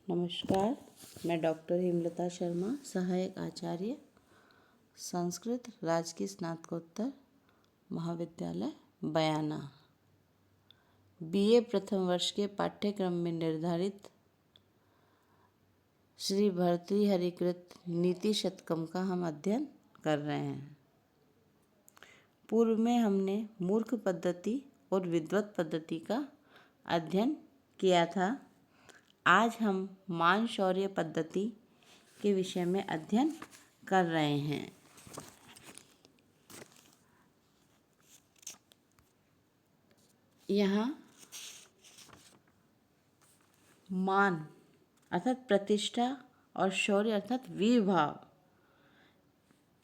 नमस्कार, मैं डॉक्टर हेमलता शर्मा, सहायक आचार्य, संस्कृत राजकीय स्नातकोत्तर महाविद्यालय बयाना, बीए प्रथम वर्ष के पाठ्यक्रम में निर्धारित श्री भर्तृहरिकृत नीति शतकम का हम अध्ययन कर रहे हैं। पूर्व में हमने मूर्ख पद्धति और विद्वत पद्धति का अध्ययन किया था। आज हम मान शौर्य पद्धति के विषय में अध्ययन कर रहे हैं। यहाँ मान अर्थात प्रतिष्ठा और शौर्य अर्थात वीर भाव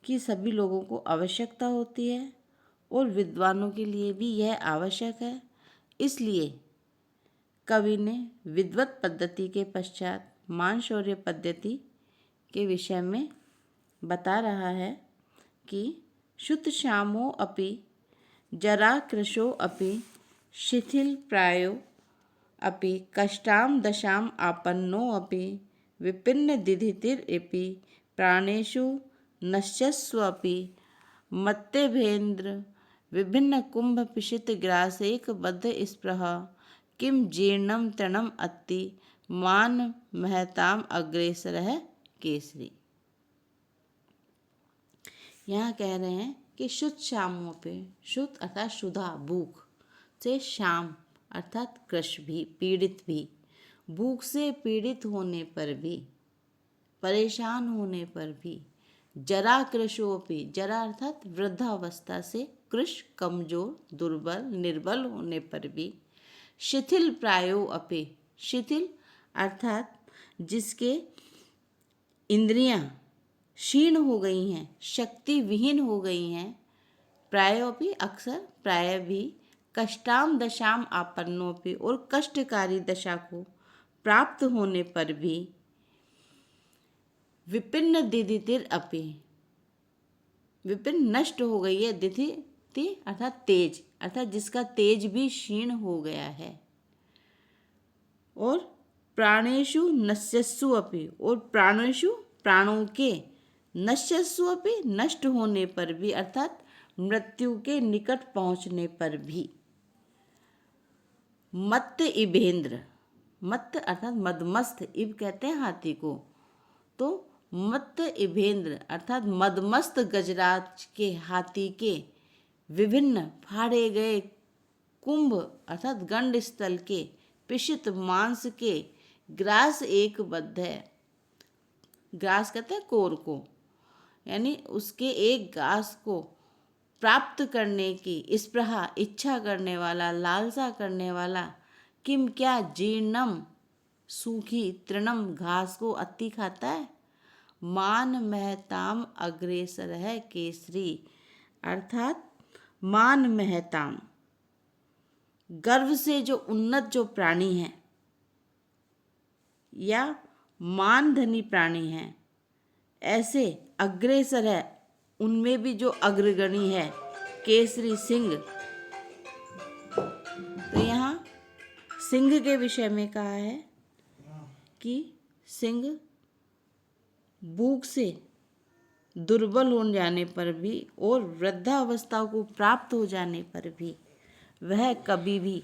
की सभी लोगों को आवश्यकता होती है और विद्वानों के लिए भी यह आवश्यक है। इसलिए कवि ने विद्वत पद्धति के पश्चात मान शौर्य पद्धति के विषय में बता रहा है कि शुद्ध श्यामो अपि जरा कृशो अपि शिथिल प्रायो अपि कष्टाम दशाम आपन्नो अपि विपिन्न दिधितिरपि प्राणेषु नश्यस्वपि मत्तेभेन्द्र विभिन्न कुंभ पिशित ग्रासेक बद्ध स्पृहा किम जीर्णम तृणम अत्ति मान महताम अग्रेसर है केसरी। यहाँ कह रहे हैं कि शुद्ध श्यामों पे, शुद्ध अर्थात शुद्धा भूख से, श्याम अर्थात कृश भी, पीड़ित भी, भूख से पीड़ित होने पर भी, परेशान होने पर भी, जरा कृशोपि, जरा अर्थात वृद्धावस्था से, कृश कमजोर, दुर्बल, निर्बल होने पर भी, शिथिल प्रायो अपि, शिथिल अर्थात जिसके इंद्रियां क्षीण हो गई हैं, शक्ति विहीन हो गई हैं, प्रायोपि अक्सर प्राय भी, कष्टाम दशाम आपन्नोपि और कष्टकारी दशा को प्राप्त होने पर भी, विपिन्न दिधितिर अपि, विपिन्न नष्ट हो गई है, दिधि अर्थात तेज, अर्थात जिसका तेज भी क्षीण हो गया है, और प्राणेषु नश्यस्सु अपि, और प्राणेषु प्राणों के, नश्यस्सु अपि नष्ट होने पर भी, अर्थात मृत्यु के निकट पहुंचने पर भी, मत्त इभेन्द्र, मत्त अर्थात मदमस्त, इब कहते हैं हाथी को, तो मत्त इभेन्द्र अर्थात मदमस्त गजराज के हाथी के विभिन्न फाड़े गए कुंभ अर्थात गंड स्थल के, पिशित मांस के, ग्रास एक बद्ध है, ग्रास कहते हैं कोर को, यानी उसके एक घास को प्राप्त करने की स्पृहा, इच्छा करने वाला, लालसा करने वाला, किम क्या जीर्णम सूखी, तृणम घास को अति खाता है, मान महताम अग्रेसर है केसरी, अर्थात मान महताम गर्व से जो उन्नत जो प्राणी है या मान धनी प्राणी है, ऐसे अग्रेसर है, उनमें भी जो अग्रगणी है, केसरी सिंह। तो यहाँ सिंह के विषय में कहा है कि सिंह भूख से दुर्बल हो जाने पर भी और वृद्धावस्था को प्राप्त हो जाने पर भी वह कभी भी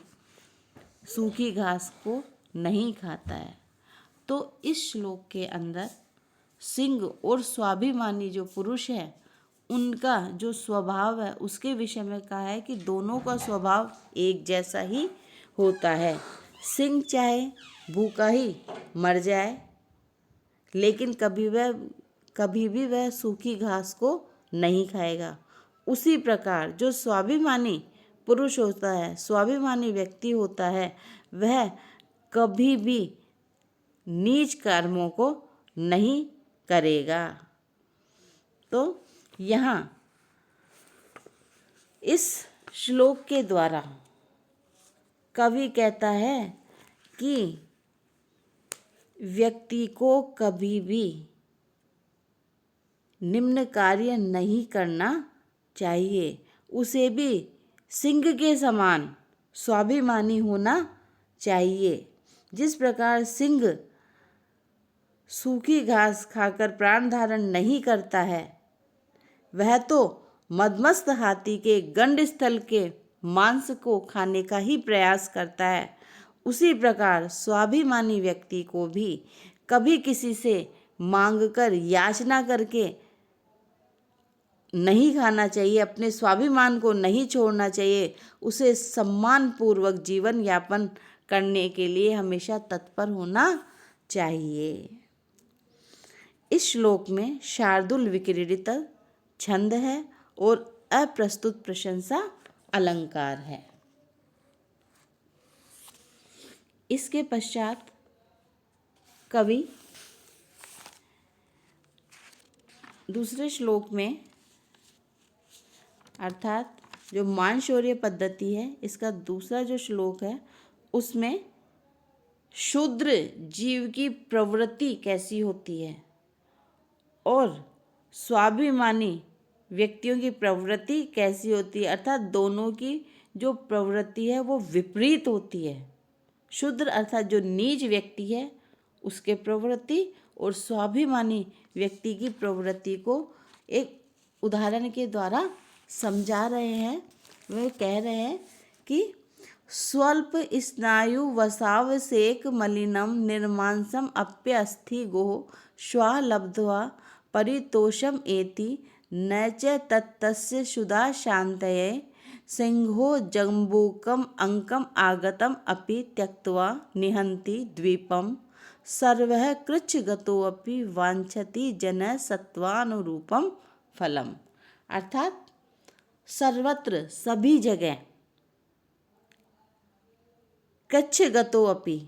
सूखी घास को नहीं खाता है। तो इस श्लोक के अंदर सिंह और स्वाभिमानी जो पुरुष है, उनका जो स्वभाव है उसके विषय में कहा है कि दोनों का स्वभाव एक जैसा ही होता है। सिंह चाहे भूखा ही मर जाए, लेकिन कभी भी वह सूखी घास को नहीं खाएगा। उसी प्रकार जो स्वाभिमानी पुरुष होता है, स्वाभिमानी व्यक्ति होता है, वह कभी भी नीच कर्मों को नहीं करेगा। तो यहाँ इस श्लोक के द्वारा कवि कहता है कि व्यक्ति को कभी भी निम्न कार्य नहीं करना चाहिए, उसे भी सिंह के समान स्वाभिमानी होना चाहिए। जिस प्रकार सिंह सूखी घास खाकर प्राण धारण नहीं करता है, वह तो मदमस्त हाथी के गंड स्थल के मांस को खाने का ही प्रयास करता है। उसी प्रकार स्वाभिमानी व्यक्ति को भी कभी किसी से मांगकर याचना करके नहीं खाना चाहिए, अपने स्वाभिमान को नहीं छोड़ना चाहिए। उसे सम्मान पूर्वक जीवन यापन करने के लिए हमेशा तत्पर होना चाहिए। इस श्लोक में शार्दूल विक्रीडित छंद है और अप्रस्तुत प्रशंसा अलंकार है। इसके पश्चात कवि दूसरे श्लोक में, अर्थात जो मानशौर्य पद्धति है, इसका दूसरा जो श्लोक है उसमें शूद्र जीव की प्रवृत्ति कैसी होती है और स्वाभिमानी व्यक्तियों की प्रवृत्ति कैसी होती है, अर्थात दोनों की जो प्रवृत्ति है वो विपरीत होती है। शूद्र अर्थात जो नीच व्यक्ति है उसके प्रवृत्ति और स्वाभिमानी व्यक्ति की प्रवृत्ति को एक उदाहरण के द्वारा समझा रहे हैं। वह कह रहे हैं कि स्वल्प स्नायु वसावसेक मलिनम निर्मांसम अप्यस्थि गोः श्वा लब्ध्वा परितोषम एति न च तत्तस्य शुदा शान्तये सिंहो जम्बूकम अंकम आगतम अपि त्यक्त्वा निहन्ति द्वीपम सर्वः कृच्छगतोऽपि वाञ्छति जनः सत्वानुरूपम फलम। अर्थात सर्वत्र सभी जगह कृच्छगतोऽपि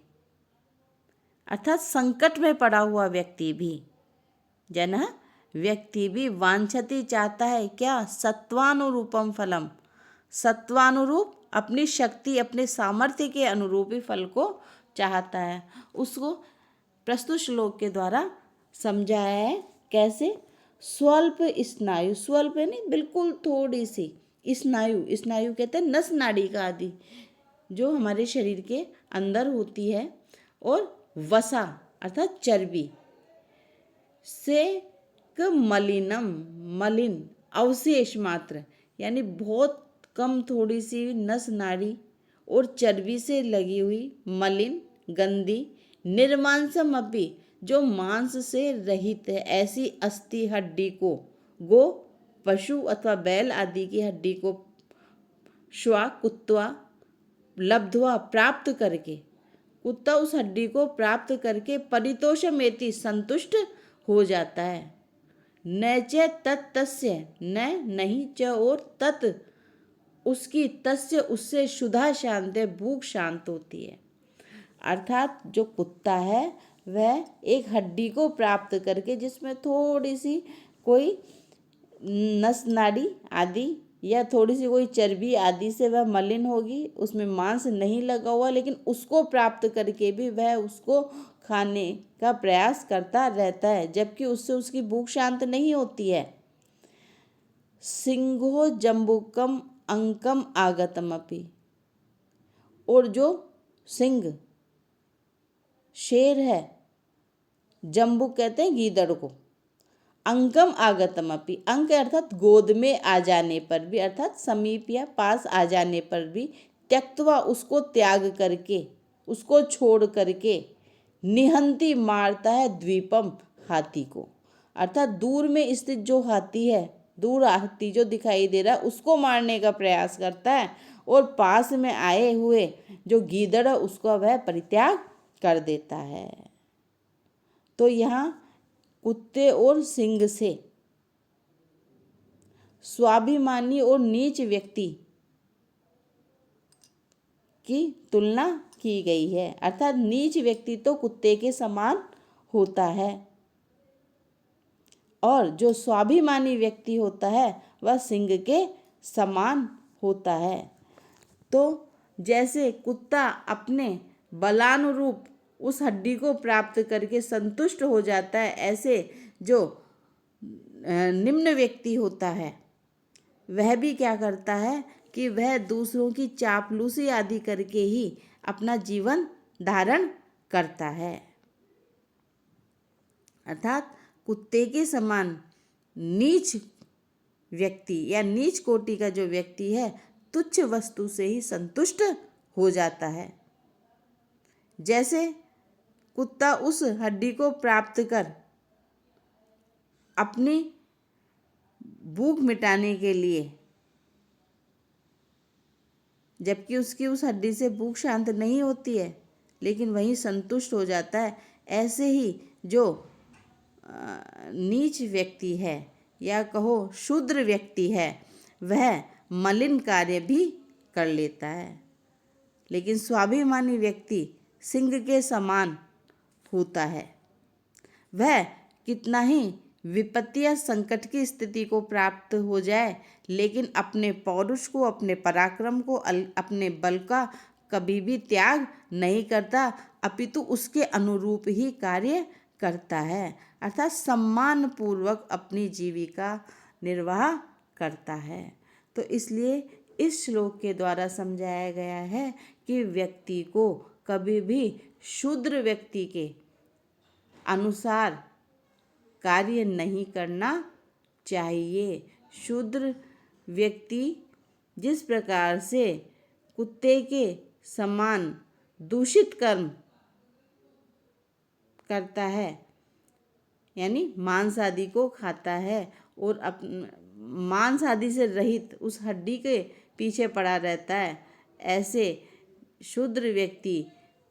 अर्थात संकट में पड़ा हुआ व्यक्ति भी, जनः व्यक्ति भी, वांछति चाहता है क्या, सत्वानुरूपम फलम, सत्वानुरूप अपनी शक्ति अपने सामर्थ्य के अनुरूप ही फल को चाहता है। उसको प्रस्तुत श्लोक के द्वारा समझाया है। कैसे? स्वल्प स्नायु, स्वल्प यानी बिल्कुल थोड़ी सी, स्नायु, स्नायु कहते हैं नस नाड़ी का आदि जो हमारे शरीर के अंदर होती है, और वसा अर्थात चर्बी से मलिनम, मलिन अवशेष मात्र यानी बहुत कम थोड़ी सी नस नाड़ी और चर्बी से लगी हुई मलिन गंदी, निर्मांसम अपि जो मांस से रहित है, ऐसी अस्थि हड्डी को, गो पशु अथवा बैल आदि की हड्डी को, श्वा कुत्ता लब्ध्वा प्राप्त करके, कुत्ता उस हड्डी को प्राप्त करके परितोषमेति संतुष्ट हो जाता है। न च तत्तस्य, न नहीं च और तत् उसकी, तस्य उससे, शुदा शांत भूख शांत होती है। अर्थात जो कुत्ता है वह एक हड्डी को प्राप्त करके जिसमें थोड़ी सी कोई नस नाड़ी आदि या थोड़ी सी कोई चर्बी आदि से वह मलिन होगी, उसमें मांस नहीं लगा हुआ, लेकिन उसको प्राप्त करके भी वह उसको खाने का प्रयास करता रहता है, जबकि उससे उसकी भूख शांत नहीं होती है। सिंहो जम्बुकम अंकम आगतम अपि, और जो सिंह शेर है, जम्बू कहते हैं गीदड़ को, अंकम आगतम अपि, अंक अर्थात गोद में आ जाने पर भी, अर्थात समीप या पास आ जाने पर भी, त्यक्त्वा उसको त्याग करके, उसको छोड़ करके, निहंती मारता है, द्वीपम हाथी को, अर्थात दूर में स्थित जो हाथी है, दूर हाथी जो दिखाई दे रहा है उसको मारने का प्रयास करता है, और पास में आए हुए जो गीदड़ है उसको वह परित्याग कर देता है। तो यहाँ कुत्ते और सिंह से स्वाभिमानी और नीच व्यक्ति की तुलना की गई है, अर्थात नीच व्यक्ति तो कुत्ते के समान होता है और जो स्वाभिमानी व्यक्ति होता है वह सिंह के समान होता है। तो जैसे कुत्ता अपने बलानुरूप उस हड्डी को प्राप्त करके संतुष्ट हो जाता है, ऐसे जो निम्न व्यक्ति होता है वह भी क्या करता है कि वह दूसरों की चापलूसी आदि करके ही अपना जीवन धारण करता है। अर्थात कुत्ते के समान नीच व्यक्ति या नीच कोटि का जो व्यक्ति है तुच्छ वस्तु से ही संतुष्ट हो जाता है। जैसे कुत्ता उस हड्डी को प्राप्त कर अपनी भूख मिटाने के लिए, जबकि उसकी उस हड्डी से भूख शांत नहीं होती है, लेकिन वहीं संतुष्ट हो जाता है, ऐसे ही जो नीच व्यक्ति है या कहो शूद्र व्यक्ति है वह मलिन कार्य भी कर लेता है, लेकिन स्वाभिमानी व्यक्ति सिंह के समान होता है। वह कितना ही विपत्ति या संकट की स्थिति को प्राप्त हो जाए, लेकिन अपने पौरुष को, अपने पराक्रम को, अपने बल का कभी भी त्याग नहीं करता, अपितु उसके अनुरूप ही कार्य करता है, अर्थात सम्मान पूर्वक अपनी जीविका निर्वाह करता है। तो इसलिए इस श्लोक के द्वारा समझाया गया है कि व्यक्ति को कभी भी शूद्र व्यक्ति के अनुसार कार्य नहीं करना चाहिए। शूद्र व्यक्ति जिस प्रकार से कुत्ते के समान दूषित कर्म करता है, यानी मांस आदि को खाता है और मांस आदि से रहित उस हड्डी के पीछे पड़ा रहता है, ऐसे शूद्र व्यक्ति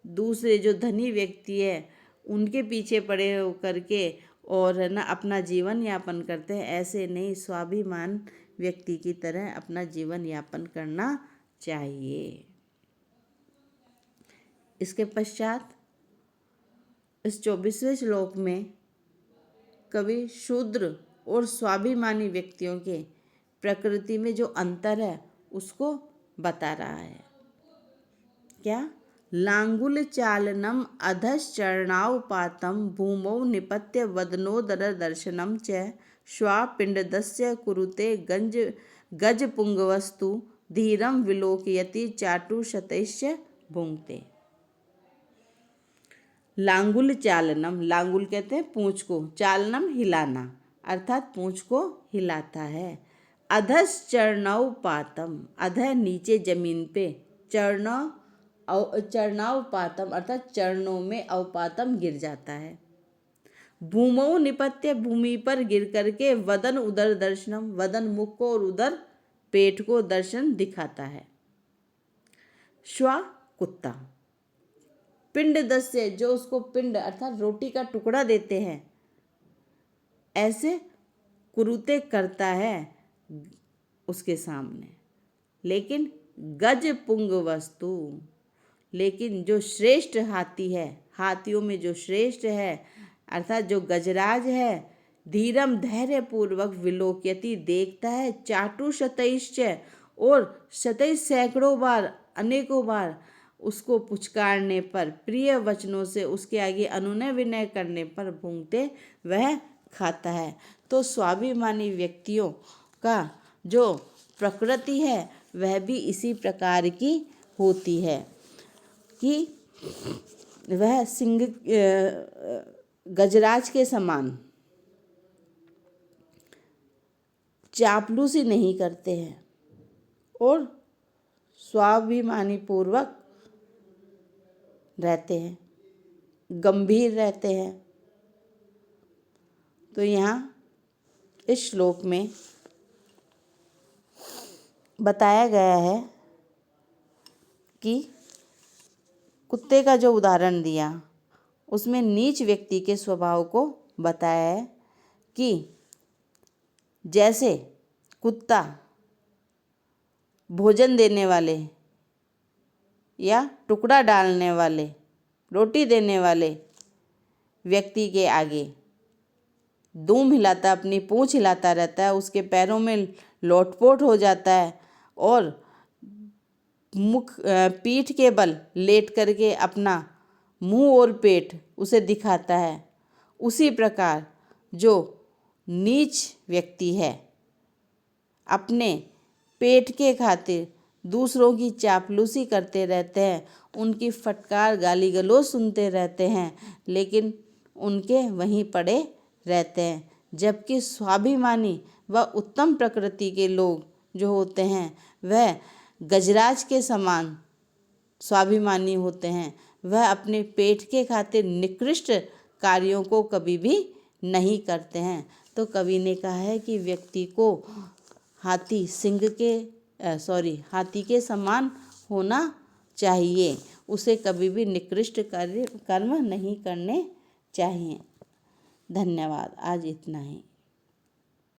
दूसरे जो धनी व्यक्ति है उनके पीछे पड़े होकर के और न अपना जीवन यापन करते हैं, ऐसे नहीं, स्वाभिमान व्यक्ति की तरह अपना जीवन यापन करना चाहिए। इसके पश्चात इस 24वें श्लोक में कवि शूद्र और स्वाभिमानी व्यक्तियों के प्रकृति में जो अंतर है उसको बता रहा है। क्या? लांगुल चालनम अधश्चरणावपातम भूमौ निपत्य वदनोदर दर्शनम च श्वापिंडदस्य कुरुते गज पुंगवस्तु धीरम विलोकयति चाटुशतैश्च भुंक्ते। लांगुल चालनम, लांगुल कहते हैं पूंछ को, चालनम हिलाना, अर्थात पूंछ को हिलाता है। अधश्चरणावपातम, अध नीचे जमीन पे, चरणावपातम अर्थात चरणों में, अवपातम गिर जाता है। भूमौ निपत्य, भूमि पर गिर करके, वदन उदर दर्शनम, वदन मुख को और उदर पेट को दर्शन दिखाता है। श्वा कुत्ता, पिंड दस्य जो उसको पिंड अर्थात रोटी का टुकड़ा देते हैं, ऐसे कुरुते करता है उसके सामने। लेकिन गज पुंग वस्तु, लेकिन जो श्रेष्ठ हाथी है, हाथियों में जो श्रेष्ठ है अर्थात जो गजराज है, धीरम धैर्य पूर्वक विलोक्यति देखता है, चाटु शतैश्च और शतै सैकड़ों बार, अनेकों बार उसको पुचकारने पर, प्रिय वचनों से उसके आगे अनुनय विनय करने पर भूंगते वह खाता है। तो स्वाभिमानी व्यक्तियों का जो प्रकृति है वह भी इसी प्रकार की होती है कि वह सिंह गजराज के समान चापलूसी नहीं करते हैं और स्वाभिमानी पूर्वक रहते हैं, गंभीर रहते हैं। तो यहाँ इस श्लोक में बताया गया है कि कुत्ते का जो उदाहरण दिया उसमें नीच व्यक्ति के स्वभाव को बताया है कि जैसे कुत्ता भोजन देने वाले या टुकड़ा डालने वाले, रोटी देने वाले व्यक्ति के आगे दूम हिलाता, अपनी पूंछ हिलाता रहता है, उसके पैरों में लोटपोट हो जाता है और पीठ के बल लेट करके अपना मुंह और पेट उसे दिखाता है, उसी प्रकार जो नीच व्यक्ति है अपने पेट के खातिर दूसरों की चापलूसी करते रहते हैं, उनकी फटकार गाली गलौज सुनते रहते हैं, लेकिन उनके वहीं पड़े रहते हैं। जबकि स्वाभिमानी व उत्तम प्रकृति के लोग जो होते हैं वह गजराज के समान स्वाभिमानी होते हैं। वह अपने पेट के खातिर निकृष्ट कार्यों को कभी भी नहीं करते हैं। तो कवि ने कहा है कि व्यक्ति को हाथी के समान होना चाहिए, उसे कभी भी निकृष्ट कर्म नहीं करने चाहिए। धन्यवाद। आज इतना ही।